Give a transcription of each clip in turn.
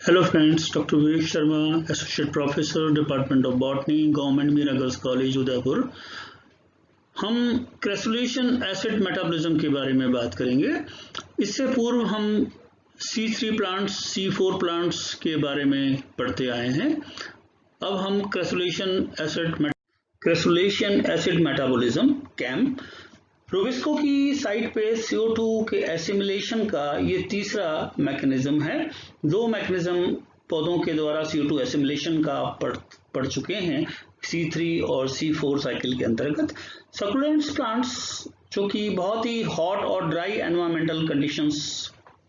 Hello friends, Dr. Vivek Sharma, Associate Professor, Department of Botany, Government Mira Girls College, Udaipur. हम क्रेसुलेशन acid metabolism के बारे में बात करेंगे। इससे पूर्व हम C3 प्लांट्स, C4 प्लांट्स के बारे में पढ़ते आए हैं। अब हम क्रेसुलेशन एसिड मेटाबॉलिज्म कैम रोबिस्को की साइट पे CO2 के एसिमिलेशन का ये तीसरा मैकेनिज्म है। दो मैकेनिज्म पौधों के द्वारा CO2 एसिमिलेशन का पढ़ चुके हैं C3 और C4 साइकिल के अंतर्गत। सकुलेंट्स प्लांट्स जो कि बहुत ही हॉट और ड्राई एनवायरमेंटल कंडीशंस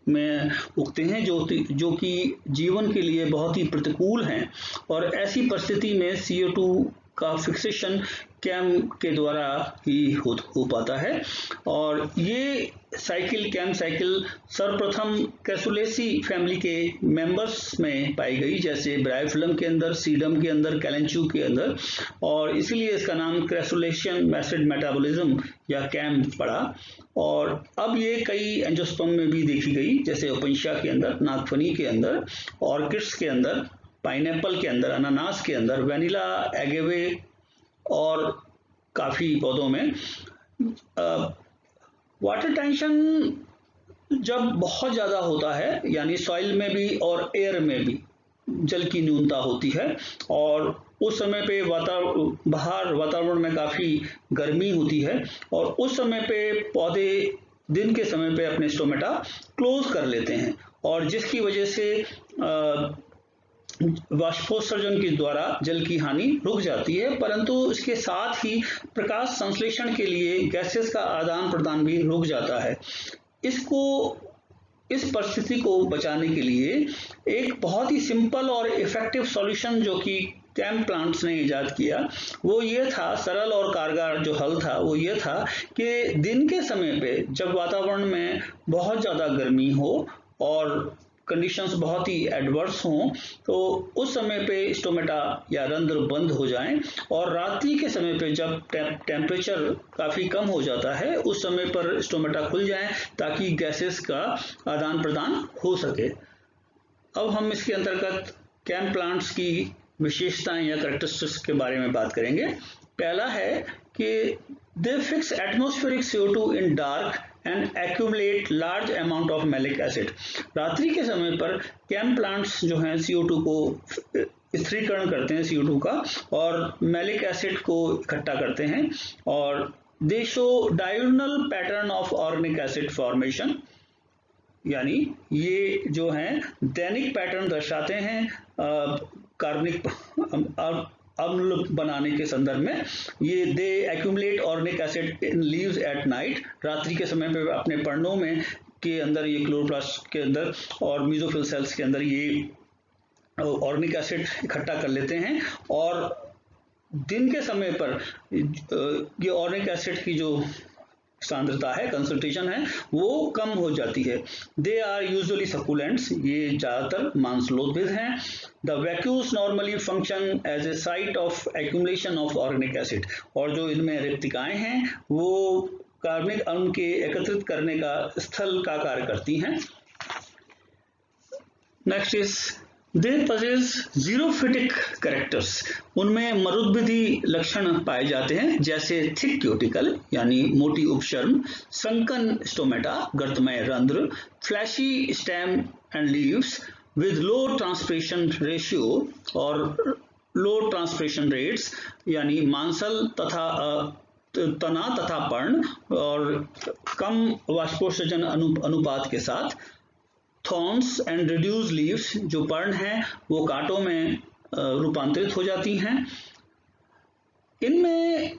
में उगते हैं, जो कि जीवन के लिए बहुत ही प्रतिकूल हैं, और ऐसी परिस्थिति में CO2 का फिक्सेशन कैम के द्वारा ही हो पाता है। और ये कैम साइकिल सर्वप्रथम कैसुलेसी फैमिली के मेंबर्स में पाई गई, जैसे ब्रायोफिलम के अंदर, सीडम के अंदर, कैलेंचू के अंदर, और इसीलिए इसका नाम क्रेसुलेशन एसिड मेटाबॉलिज्म या कैम पड़ा। और अब ये कई एंजियोस्पर्म में भी देखी गई, जैसे ओपेंशिया के अंदर, नागफनी के अंदर, ऑर्किड्स के अंदर, पाइनएप्पल के अंदर, अनानास के अंदर, वेनिला, एगेवे और काफी पौधों में। वाटर टेंशन जब बहुत ज्यादा होता है, यानी सॉइल में भी और एयर में भी जल की न्यूनता होती है, और उस समय पे बाहर वातावरण में काफी गर्मी होती है, और उस समय पे पौधे दिन के समय पे अपने स्टोमेटा क्लोज कर लेते हैं, और जिसकी वजह से वाष्पोत्सर्जन के द्वारा जल की हानि रुक जाती है, परंतु इसके साथ ही प्रकाश संश्लेषण के लिए गैसेस का आदान प्रदान भी रुक जाता है। इस परिस्थिति को बचाने के लिए एक बहुत ही सिंपल और इफेक्टिव सॉल्यूशन जो कि कैम प्लांट्स ने इजाद किया, वो ये था, सरल और कारगर जो हल था वो ये था कि दिन के समय पे जब वातावरण में बहुत ज़्यादा गर्मी हो और कंडीशंस बहुत ही एडवर्स हों, तो उस समय पे स्टोमेटा या रंध्र बंद हो जाएं, और रात्रि के समय पे जब टेम्परेचर काफ़ी कम हो जाता है, उस समय पर स्टोमेटा खुल जाएं ताकि गैसेस का आदान प्रदान हो सके। अब हम इसके अंतर्गत कैम प्लांट्स की विशेषताएं या कैरेक्टरिस्टिक्स के बारे में बात करेंगे। पहला है कि दे fix atmospheric CO2 in dark and accumulate large amount of malic acid. रात्रि के समय पर कैम प्लांट्स जो हैं CO2 को स्थिरीकरण करते हैं, CO2 का, और मैलिक एसिड को इकट्ठा करते हैं, और दे show diagonal pattern of organic acid formation, यानी ये जो हैं दैनिक पैटर्न दर्शाते हैं कार्बनिक अम्ल बनाने के संदर्भ में। ये they accumulate organic acid in leaves at night. रात्रि के समय पे अपने पर्णों में के अंदर, ये क्लोरोप्लास्ट के अंदर और मेसोफिल सेल्स के अंदर ये ऑर्गेनिक एसिड इकट्ठा कर लेते हैं, और दिन के समय पर ये ऑर्गेनिक एसिड की जो सांद्रता है, कंसंट्रेशन है, वो कम हो जाती है। दे आर यूजुअली सकुलेंट्स, ये ज्यादातर मांसलोभित हैं। The vacuoles normally function as a site of accumulation of organic acid, और जो इनमें रिक्तिकाएं हैं वो कार्बनिक अणु के एकत्रित करने का स्थल का कार्य करती हैं। Next is they possess xerophytic characters. उनमें मरुद्भिदी लक्षण पाए जाते हैं, जैसे थिक क्यूटिकल यानी मोटी उपशर्म, संकन स्टोमेटा गर्तमय रंध्र, fleshy stem and leaves with low transpiration ratio और लो ट्रांसपिरेशन रेट्स, यानी मांसल तथा तना तथा पर्ण और कम वाष्पोत्सर्जन अनुपात के साथ। थॉर्न्स एंड रिड्यूस्ड लीव्स, जो पर्ण हैं वो कांटों में रूपांतरित हो जाती हैं। इनमें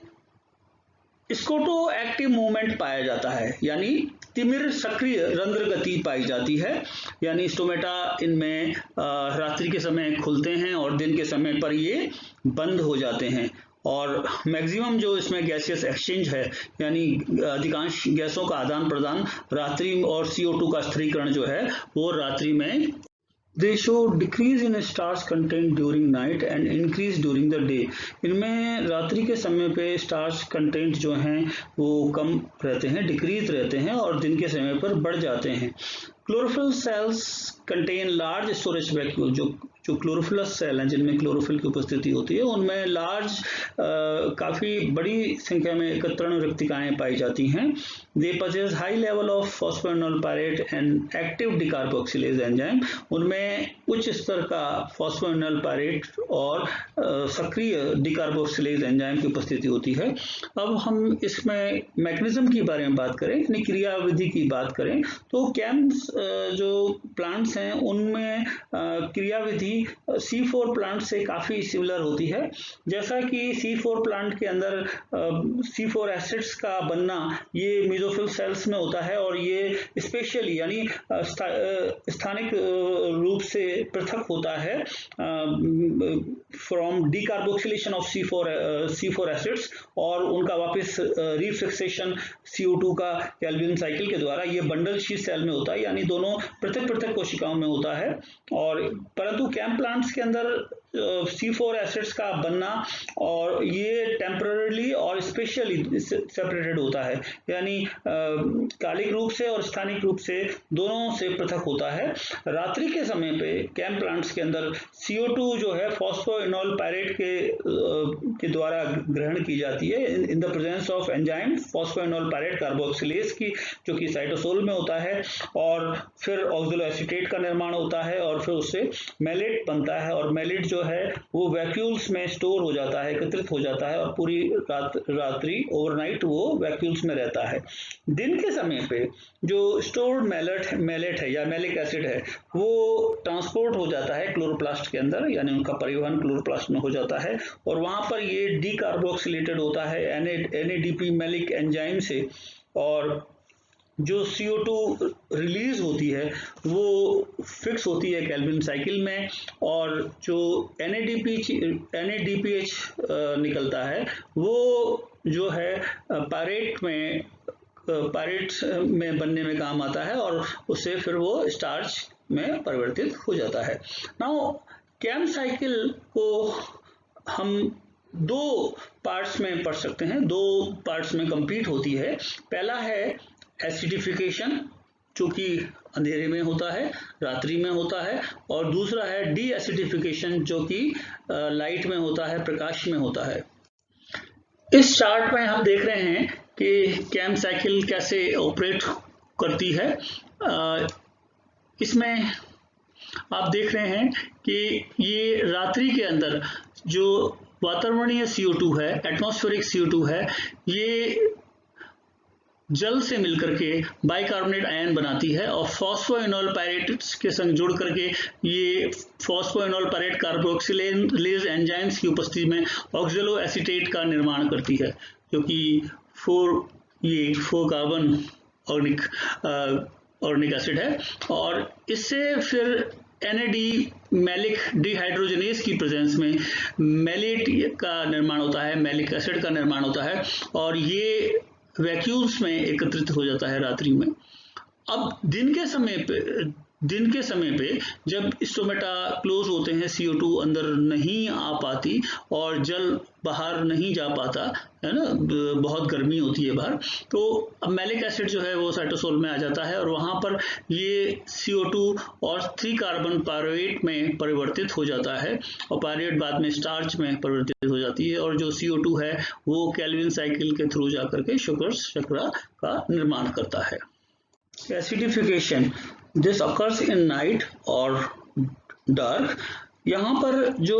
स्कोटो एक्टिव मूवमेंट पाया जाता है, यानी तिमिर सक्रिय रंध्र गति पाई जाती है, यानी स्टोमेटा इनमें रात्रि के समय खुलते हैं और दिन के समय पर ये बंद हो जाते हैं। और मैक्सिमम जो इसमें गैसियस एक्सचेंज है, यानी अधिकांश गैसों का आदान प्रदान रात्रि, और CO2 का स्थिरीकरण जो है वो रात्रि में। दे show decrease in starch content during night and increase during the day. इनमें रात्रि के समय पे स्टार्च कंटेंट जो हैं वो कम रहते हैं, डिक्रीज रहते हैं, और दिन के समय पर बढ़ जाते हैं। Chlorophyll sales contain large storage vacuole. जो क्लोरोफिलस सेल हैं जिनमें क्लोरोफिल की उपस्थिति होती है, उनमें काफ़ी बड़ी संख्या में एकत्रण रिक्तिकाएं पाई जाती हैं। They possess high level of phosphoenol pyruvate and active decarboxylase enzyme. उनमें उच्च स्तर का फॉस्फोइनोल पायरेट और सक्रिय डिकार्बोक्सिलेज एंजाइम की उपस्थिति होती है। अब हम इसमें मैकेनिज्म के बारे में बात करें, यानी क्रियाविधि की बात करें, तो कैम्स जो प्लांट्स हैं उनमें क्रियाविधि C4 प्लांट से काफ़ी सिमिलर होती है। जैसा कि C4 प्लांट के अंदर C4 एसिड्स का बनना ये मेसोफिल सेल्स में होता है, और ये स्पेशली यानी स्थानिक रूप से पृथक होता है from decarboxylation of C4 acids और उनका वापस रीफिक्सेशन CO2 का कैल्विन साइकिल के द्वारा। ये बंडल शीट सेल में होता है, यानी दोनों पृथक पृथक कोशिकाओं में होता है। और परंतु कैम प्लांट्स के अंदर C4 एसिड्स का बनना और ये टेम्पररीली और स्पेशली सेपरेटेड होता है, यानी कालिक रूप से और स्थानिक रूप से दोनों से पृथक होता है। रात्रि के समय पे कैम प्लांट्स के अंदर CO2 जो है फॉस्फोइनोल पायरेट के द्वारा ग्रहण की जाती है इन the presence of enzyme phosphoenol pirate carboxylase की, जो कि साइटोसोल में होता है। और फिर ऑक्सैलो एसीटेट का निर्माण होता है और फिर उससे मैलेट बनता है, और मैलेट जो है वो वैक्यूल्स में स्टोर हो जाता है, एकत्रित हो जाता है, और पूरी रात्रि ओवरनाइट वो वैक्यूल्स में रहता है। दिन के समय पे जो स्टोर्ड मैलेट है या मैलिक एसिड है वो ट्रांसपोर्ट हो जाता है क्लोरोप्लास्ट के अंदर, यानी उनका परिवहन क्लोरोप्लास्ट में हो जाता है, और वहां पर ये डीकार्बोक्सिलेटेड होता है NADP मैलिक एंजाइम से। और जो CO2 रिलीज होती है वो फिक्स होती है कैल्विन साइकिल में, और जो NADPH निकलता है वो जो है पायरेट में बनने में काम आता है, और उससे फिर वो स्टार्च में परिवर्तित हो जाता है। नाउ कैम साइकिल को हम दो पार्ट्स में पढ़ सकते हैं, दो पार्ट्स में कंप्लीट होती है। पहला है एसिडिफिकेशन, जो कि अंधेरे में होता है, रात्रि में होता है, और दूसरा है डी एसिडिफिकेशन, जो कि लाइट में होता है, प्रकाश में होता है। इस चार्ट में हम देख रहे हैं कि कैम साइकिल कैसे ऑपरेट करती है। इसमें आप देख रहे हैं कि ये रात्रि के अंदर जो वातावरणीय CO2 है, एटमॉस्फेरिक CO2 है, ये जल से मिलकर के बाइकार्बोनेट आयन बनाती है, और फॉस्फोइनोल पायरेट्स के संग जुड़ करके ये फॉस्फोइनोल पायरेट कार्बोक्सिलेज एंजाइम्स की उपस्थिति में ऑक्सैलो एसीटेट का निर्माण करती है, जो कि 4 कार्बन ऑर्गेनिक एसिड है। और इससे फिर NAD मैलिक डिहाइड्रोजनेज की प्रेजेंस में मैलेट का निर्माण होता है, मैलिक एसिड का निर्माण होता है, और ये वैक्यूल्स में एकत्रित हो जाता है रात्रि में। अब दिन के समय पे जब स्टोमेटा क्लोज होते हैं, CO2 अंदर नहीं आ पाती और जल बाहर नहीं जा पाता है ना, बहुत गर्मी होती है बाहर, तो अब मैलिक एसिड जो है वो साइटोसोल में आ जाता है, और वहां पर ये CO2 और 3 कार्बन पायरेट में परिवर्तित हो जाता है, और पायरेट बाद में स्टार्च में परिवर्तित हो जाती है, और जो CO2 है वो कैल्विन साइकिल के थ्रू जाकर के शर्करा का निर्माण करता है। Acidification this occurs in night और डार्क। यहाँ पर जो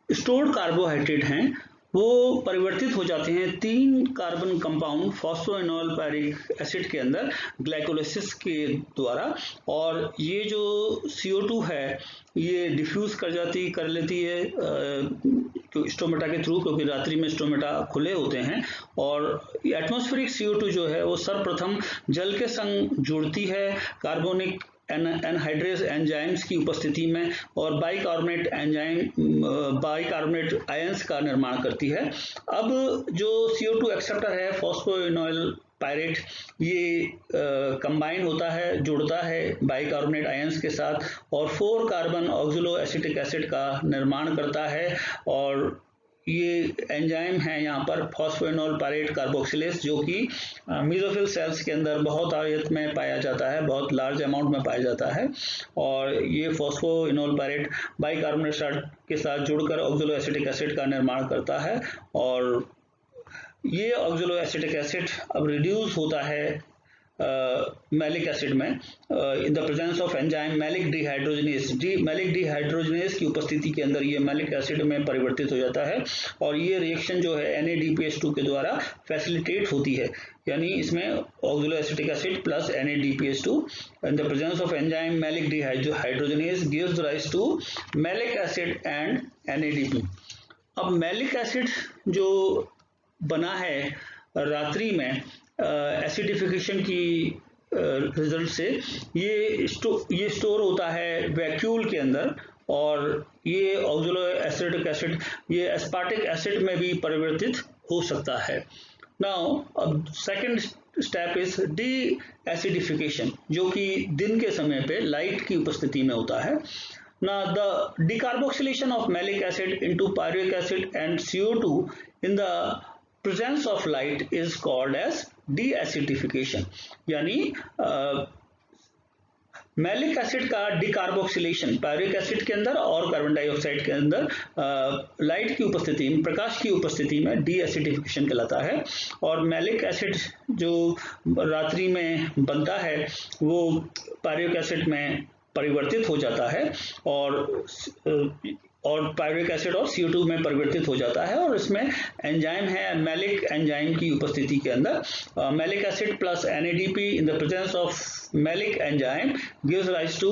स्टोर्ड कार्बोहाइड्रेट हैं वो परिवर्तित हो जाते हैं 3 carbon compound phosphoenol pyruvic acid के अंदर ग्लाइकोलाइसिस के द्वारा, और ये जो CO2 है ये डिफ्यूज कर लेती है स्टोमेटा के थ्रू, क्योंकि रात्रि में स्टोमेटा खुले होते हैं, और एटमॉस्फेरिक CO2 जो है वो सर्वप्रथम जल के संग जुड़ती है कार्बोनिक एनहाइड्रेज एंजाइम्स की उपस्थिति में, और बाइकार्बोनेट आयंस का निर्माण करती है। अब जो CO2 एक्सेप्टर है फॉस्फोइनोल पायरेट, ये कंबाइन होता है, जुड़ता है बाइकार्बोनेट आयंस के साथ, और 4 कार्बन ऑक्सैलो एसिटिक एसिड का निर्माण करता है, और ये एंजाइम है यहाँ पर फॉस्फोइनोल पायरेट कार्बोक्सिलेज, जो कि मेसोफिल सेल्स के अंदर बहुत आयत में पाया जाता है, बहुत लार्ज अमाउंट में पाया जाता है। और ये फॉस्फोइनोल पायरेट बाइकार्बोनेट साल्ट के साथ जुड़कर ऑक्सलो एसिटिक एसिड का निर्माण करता है, और ये ऑक्सलो एसिटिक एसिड अब रिड्यूस होता है मैलिक एसिड में in the presence of enzyme malic dehydrogenase. Malic dehydrogenase की उपस्थिति के अंदर ये मैलिक एसिड में परिवर्तित हो जाता है, और ये रिएक्शन जो है NADPH2 के द्वारा फैसिलिटेट होती है। यानी इसमें oxalo acetic acid plus NADPH2 in the presence of enzyme malic dehydrogenase gives rise to malic acid and NADP। अब मैलिक एसिड जो बना है रात्रि में एसिडिफिकेशन की रिजल्ट से, ये स्टोर होता है वैक्यूल के अंदर, और ये ऑक्सलो एसिटिक एसिड ये एस्पार्टिक एसिड में भी परिवर्तित हो सकता है। नाउ अब second step is D acidification, जो कि दिन के समय पे लाइट की उपस्थिति में होता है। Now the decarboxylation of malic acid into pyruvic acid and CO2 in the presence of light is called as de-acidification। यानी मैलिक एसिड का डिकार्बोक्सिलेशन पायरुविक एसिड के अंदर और कार्बन डाइऑक्साइड के अंदर लाइट की उपस्थिति में, प्रकाश की उपस्थिति में डी एसिडिफिकेशन कहलाता है। और मैलिक एसिड जो रात्रि में बनता है वो पायरुविक एसिड में परिवर्तित हो जाता है, और पायरुविक एसिड और CO2 में परिवर्तित हो जाता है, और इसमें एंजाइम है मैलिक एंजाइम की उपस्थिति के अंदर malic acid plus NADP in the presence of malic enzyme gives rise to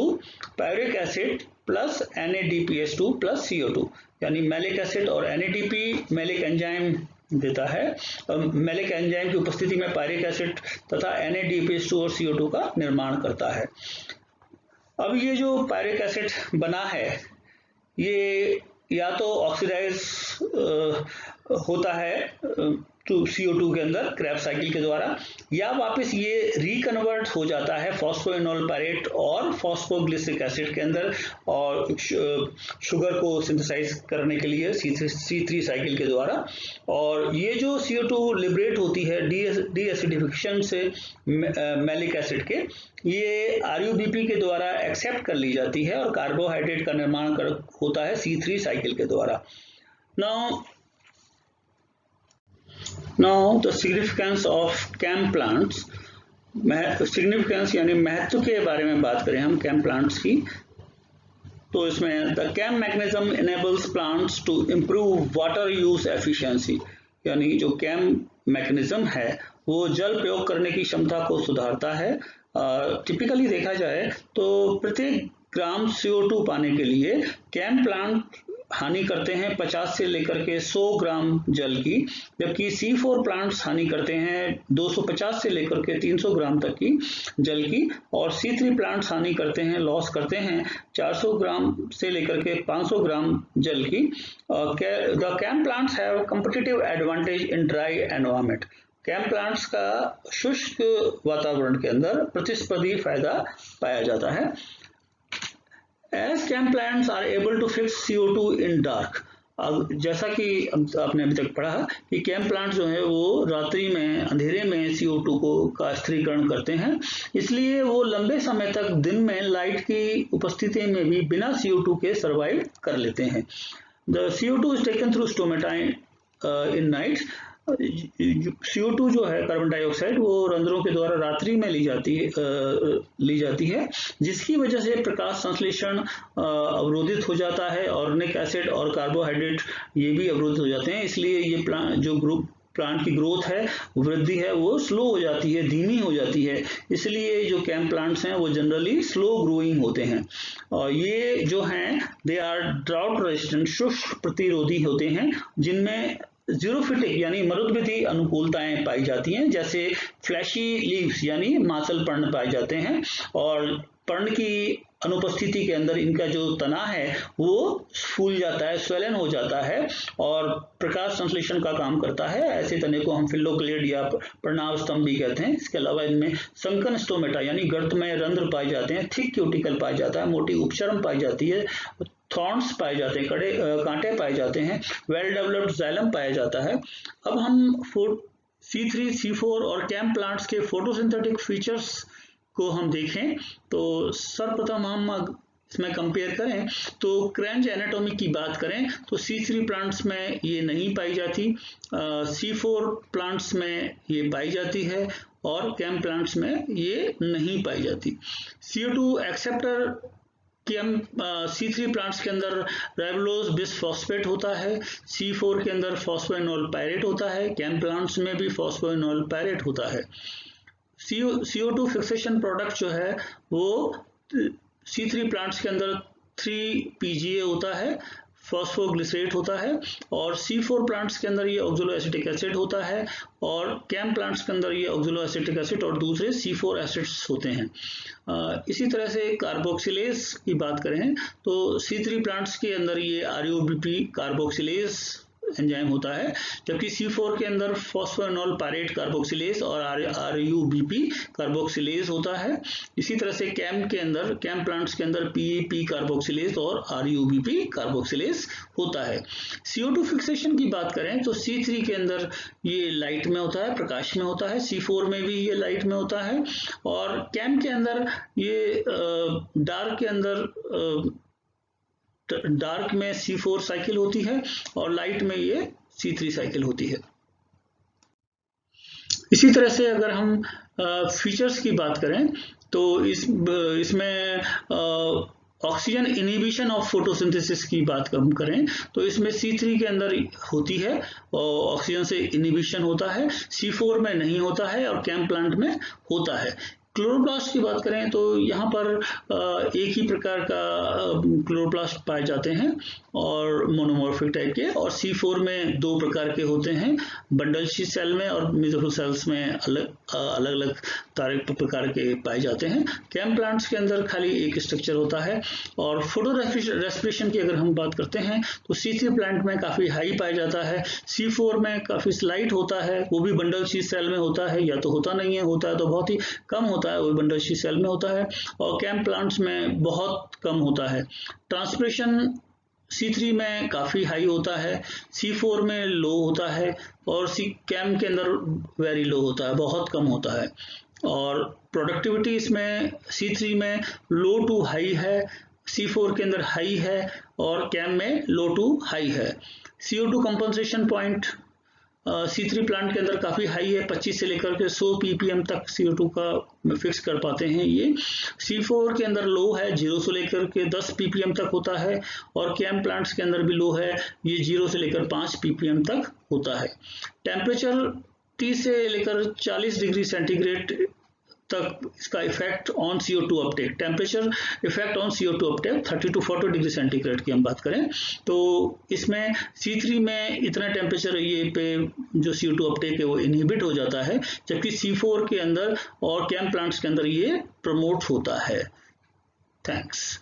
pyruvic acid plus NADPH2 plus CO2। यानी मैलिक एसिड और NADP मैलिक एंजाइम देता है, मैलिक एंजाइम की उपस्थिति में पायरुविक एसिड तथा NADPH2 और CO2 का निर्माण करता है। अब ये जो पायरुविक एसिड बना है ये या तो ऑक्सीडाइज होता है CO2 के अंदर क्रैब साइकिल के द्वारा, या वापस ये रिकन्वर्ट हो जाता है फॉस्फोइनोल पायरेट और फॉस्फोग्लिसरिक एसिड के अंदर, और शुगर को सिंथेसाइज करने के लिए C3 साइकिल के द्वारा। और ये जो CO2 लिबरेट होती है डी एसिडिफिकेशन से मैलिक एसिड के, ये RUBP के द्वारा एक्सेप्ट कर ली जाती है और कार्बोहाइड्रेट का निर्माण होता है C3 साइकिल के द्वारा। Now the significance of CAM plants, significance यानी महत्व के बारे में बात करें हम CAM plants की, तो इसमें the CAM mechanism enables plants to improve water use efficiency। यानी जो CAM mechanism है वो जल प्रयोग करने की क्षमता को सुधारता है। टिपिकली देखा जाए तो प्रत्येक ग्राम CO2 पाने के लिए CAM प्लांट हानि करते हैं 50 से लेकर के 100 ग्राम जल की, जबकि C4 प्लांट्स हानि करते हैं 250 से लेकर के 300 ग्राम तक की जल की, और C3 प्लांट्स हानि करते हैं, लॉस करते हैं 400 ग्राम से लेकर के 500 ग्राम जल की। The CAM plants have competitive advantage in dry environment. CAM plants का शुष्क वातावरण के अंदर प्रतिस्पर्धी फायदा पाया जाता है। As CAM plants are able to fix CO2 in dark, जैसा कि आपने अभी तक पढ़ा कि CAM प्लांट जो है वो रात्रि में अंधेरे में CO2 का स्थिरीकरण करते हैं, इसलिए वो लंबे समय तक दिन में लाइट की उपस्थिति में भी बिना CO2 के सर्वाइव कर लेते हैं। The CO2 is taken through stomata in night। CO2 जो है कार्बन डाइऑक्साइड वो रंध्रों के द्वारा रात्रि में ली जाती है, जिसकी वजह से प्रकाश संश्लेषण अवरोधित हो जाता है, ऑर्गेनिक एसिड और कार्बोहाइड्रेट ये भी अवरोधित हो जाते हैं। इसलिए ये प्लांट की ग्रोथ है, वृद्धि है, वो स्लो हो जाती है, धीमी हो जाती है। इसलिए जो CAM प्लांट्स हैं वो जनरली स्लो ग्रोइंग होते हैं, और ये जो हैं दे आर ड्राउट रेजिस्टेंट, शुष्क प्रतिरोधी होते हैं, जिनमें जीरोफिटिक यानी मरुद्भिदी अनुकूलताएं पाई जाती हैं, जैसे फ्लैशी लीव्स यानी मासल पर्ण पाए जाते हैं, और पर्ण की अनुपस्थिति के अंदर इनका जो तना है वो फूल जाता है, स्वेलन हो जाता है, और प्रकाश संश्लेषण का काम करता है। ऐसे तने को हम फिल्लोक्लेड या प्रणव स्तंभ भी कहते हैं। इसके अलावा इनमें संकन स्टोमेटा यानी गर्तमय रंध्र पाए जाते हैं, थिक क्यूटिकल पाया जाता है, मोटी उपचर्म पाई जाती है, थॉर्न्स पाए जाते हैं, कांटे पाए जाते हैं, वेल डेवलप्ड जाइलम पाया जाता है। अब हम C3, C4 और कैम प्लांट्स के फोटोसिंथेटिक फीचर्स को हम देखें तो सर्वप्रथम हम इसमें कंपेयर करें तो क्रेंच एनाटॉमी की बात करें तो C3 प्लांट्स में ये नहीं पाई जाती, C4 प्लांट्स में ये पाई जाती है और कैम प्लांट्स में ये नहीं पाई जाती। CO2 एक्सेप्टर कि हम C3 प्लांट्स के अंदर राइबोलोज बिसफॉस्फेट होता है, C4 के अंदर फॉस्फोइनोल पायरेट होता है, कैम प्लांट्स में भी फॉस्फोइनोल पायरेट होता है। CO2 फिक्सेशन प्रोडक्ट जो है वो C3 प्लांट्स के अंदर 3-PGA होता है, फॉस्फोग्लिसरेट होता है, और C4 प्लांट्स के अंदर ये ऑक्सलो एसिटिक एसिड होता है, और कैम प्लांट्स के अंदर ये ऑक्सलो एसिटिक एसिड और दूसरे C4 एसिड्स होते हैं। इसी तरह से कार्बोक्सिलेज की बात करें तो C3 प्लांट्स के अंदर ये RUBP कार्बोक्सिलेज एंजाइम होता है, जबकि C4 के अंदर फॉस्फोइनोल पायरेट कार्बोक्सिलेज और RUBP कार्बोक्सिलेज होता है। इसी तरह से कैम प्लांट्स के अंदर PEP कार्बोक्सिलेज और RUBP कार्बोक्सिलेज होता है। CO2 फिक्सेशन की बात करें तो C3 के अंदर ये लाइट में होता है, प्रकाश में होता है, C4 में भी ये लाइट में होता है, और कैम के अंदर ये डार्क में C4 साइकिल होती है और लाइट में ये C3 साइकिल होती है। इसी तरह से अगर हम फीचर्स की बात करें तो इसमें ऑक्सीजन इनहिबिशन ऑफ फोटोसिंथेसिस की बात हम करें तो इसमें C3 के अंदर होती है और ऑक्सीजन से इनहिबिशन होता है, C4 में नहीं होता है और कैम प्लांट में होता है। क्लोरोप्लास्ट की बात करें तो यहाँ पर एक ही प्रकार का क्लोरोप्लास्ट पाए जाते हैं और मोनोमॉर्फिक टाइप के, और C4 में 2 प्रकार के होते हैं, बंडल शीथ सेल में और मेसोफिल सेल्स में अलग अलग प्रकार के पाए जाते हैं। कैम प्लांट्स के अंदर खाली एक स्ट्रक्चर होता है। और फोटो रेस्पिरेशन की अगर हम बात करते हैं तो C3 प्लांट में काफ़ी हाई पाया जाता है, C4 में काफ़ी स्लाइट होता है, वो भी बंडल शीथ सेल में होता है, या तो होता नहीं है, होता है तो बहुत ही कम होता है, वो बंडल शीथ सेल में होता है, और कैम प्लांट्स में बहुत कम होता है। ट्रांसपिरेशन C3 में काफ़ी हाई होता है, C4 में लो होता है, और कैम के अंदर वेरी लो होता है, बहुत कम होता है। और प्रोडक्टिविटी इसमें C3 में लो टू हाई है, C4 के अंदर हाई है, और कैम में लो टू हाई है। CO2 compensation point C3 plant के अंदर काफ़ी हाई है, 25 से लेकर के 100 ppm तक CO2 का फिक्स कर पाते हैं ये। C4 के अंदर लो है, 0 से लेकर के 10 ppm तक होता है, और कैम प्लांट्स के अंदर भी लो है, ये 0 से लेकर 5 ppm तक होता है। टेम्परेचर 30 से लेकर 40 डिग्री सेंटीग्रेड तक इसका effect on CO2 Uptake, temperature effect on CO2 Uptake 30 to 40 degree centigrade की हम बात करें तो इसमें C3 में इतना टेम्परेचर ये पे जो CO2 अपटेक है वो इनहिबिट हो जाता है, जबकि C4 के अंदर और कैम प्लांट्स के अंदर ये प्रमोट होता है। थैंक्स।